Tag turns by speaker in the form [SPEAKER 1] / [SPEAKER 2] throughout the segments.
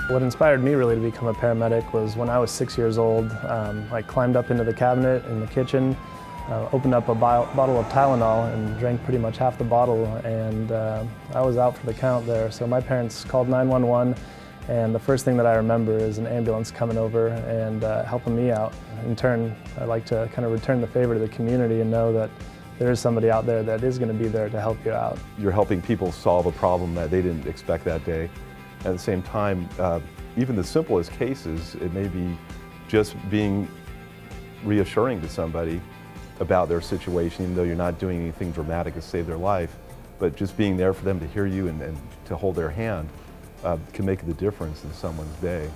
[SPEAKER 1] What inspired me really to become a paramedic was when I was 6 years old. I climbed up into the cabinet in the kitchen, opened up a bottle of Tylenol and drank pretty much half the bottle, and I was out for the count there. So my parents called 911, and the first thing that I remember is an ambulance coming over and helping me out. In turn, I like to kind of return the favor to the community and know that there is somebody out there that is going to be there to help you out.
[SPEAKER 2] You're helping people solve a problem that they didn't expect that day. At the same time, even the simplest cases, it may be just being reassuring to somebody about their situation, even though you're not doing anything dramatic to save their life, but just being there for them to hear you and to hold their hand can make the difference in someone's day.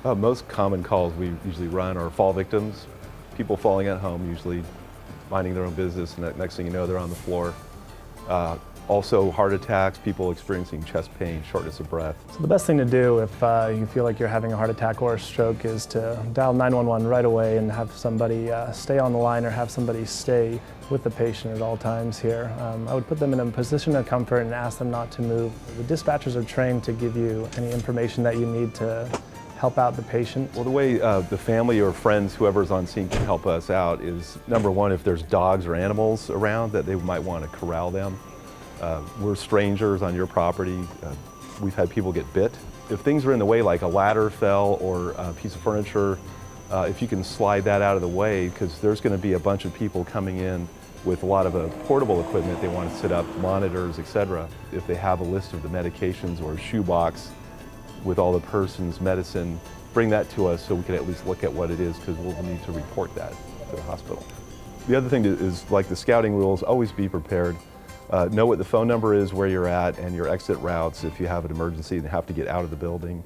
[SPEAKER 2] Most common calls we usually run are fall victims, people falling at home, usually minding their own business, and next thing you know, they're on the floor. Also heart attacks, people experiencing chest pain, shortness of breath.
[SPEAKER 1] So the best thing to do if you feel like you're having a heart attack or a stroke is to dial 911 right away and have somebody stay on the line or have somebody stay with the patient at all times here. I would put them in a position of comfort and ask them not to move. The dispatchers are trained to give you any information that you need to help out the patient.
[SPEAKER 2] Well, the way the family or friends, whoever's on scene, can help us out is, number one, if there's dogs or animals around that they might want to corral them. We're strangers on your property. We've had people get bit. If things are in the way, like a ladder fell or a piece of furniture, if you can slide that out of the way, because there's going to be a bunch of people coming in with a lot of portable equipment. They want to set up monitors, etc. If they have a list of the medications or a shoebox with all the person's medicine, bring that to us so we can at least look at what it is, because we'll need to report that to the hospital. The other thing is, like the scouting rules, always be prepared. Know what the phone number is, where you're at, and your exit routes if you have an emergency and have to get out of the building.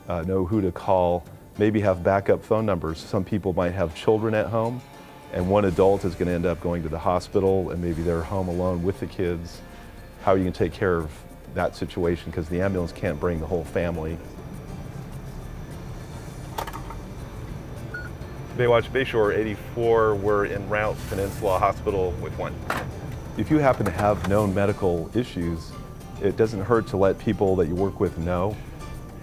[SPEAKER 2] Know who to call. Maybe have backup phone numbers. Some people might have children at home, and one adult is going to end up going to the hospital, and maybe they're home alone with the kids. How you can take care of that situation, because the ambulance can't bring the whole family. Baywatch Bayshore 84, we're en route Peninsula Hospital with one. If you happen to have known medical issues, it doesn't hurt to let people that you work with know.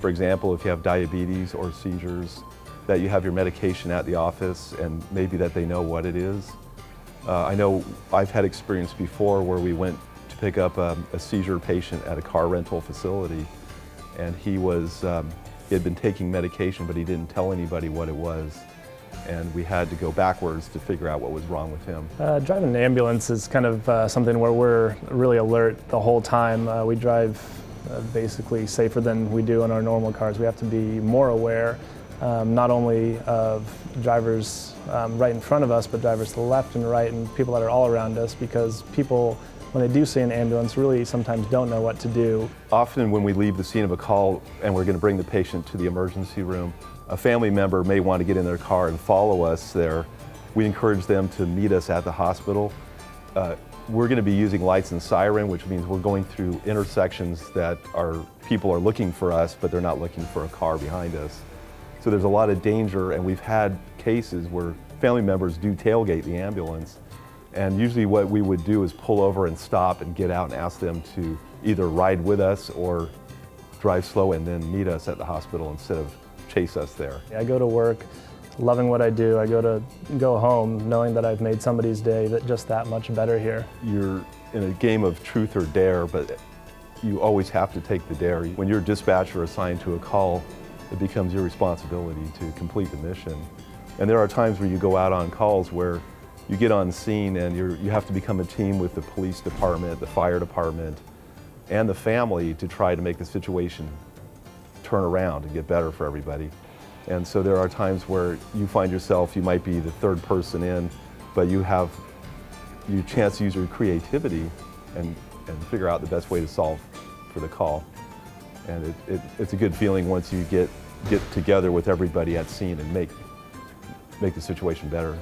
[SPEAKER 2] For example, if you have diabetes or seizures, that you have your medication at the office and maybe that they know what it is. I know I've had experience before where we went to pick up a seizure patient at a car rental facility, and he had been taking medication, but he didn't tell anybody what it was. And we had to go backwards to figure out what was wrong with him.
[SPEAKER 1] Driving an ambulance is kind of something where we're really alert the whole time. We drive basically safer than we do in our normal cars. We have to be more aware, not only of drivers right in front of us, but drivers to the left and right and people that are all around us, because people, when they do see an ambulance, really sometimes don't know what to do.
[SPEAKER 2] Often when we leave the scene of a call and we're going to bring the patient to the emergency room, a family member may want to get in their car and follow us there. We encourage them to meet us at the hospital. We're going to be using lights and siren, which means we're going through intersections that people are looking for us, but they're not looking for a car behind us. So there's a lot of danger, and we've had cases where family members do tailgate the ambulance. And usually what we would do is pull over and stop and get out and ask them to either ride with us or drive slow and then meet us at the hospital instead of chase us there.
[SPEAKER 1] I go to work loving what I do. I go home knowing that I've made somebody's day just that much better here.
[SPEAKER 2] You're in a game of truth or dare, but you always have to take the dare. When you're a dispatcher assigned to a call, it becomes your responsibility to complete the mission. And there are times where you go out on calls where you get on scene and you have to become a team with the police department, the fire department, and the family to try to make the situation turn around and get better for everybody. And so there are times where you find yourself, you might be the third person in, but you have your chance to use your creativity and figure out the best way to solve for the call. And it's a good feeling once you get together with everybody at scene and make the situation better.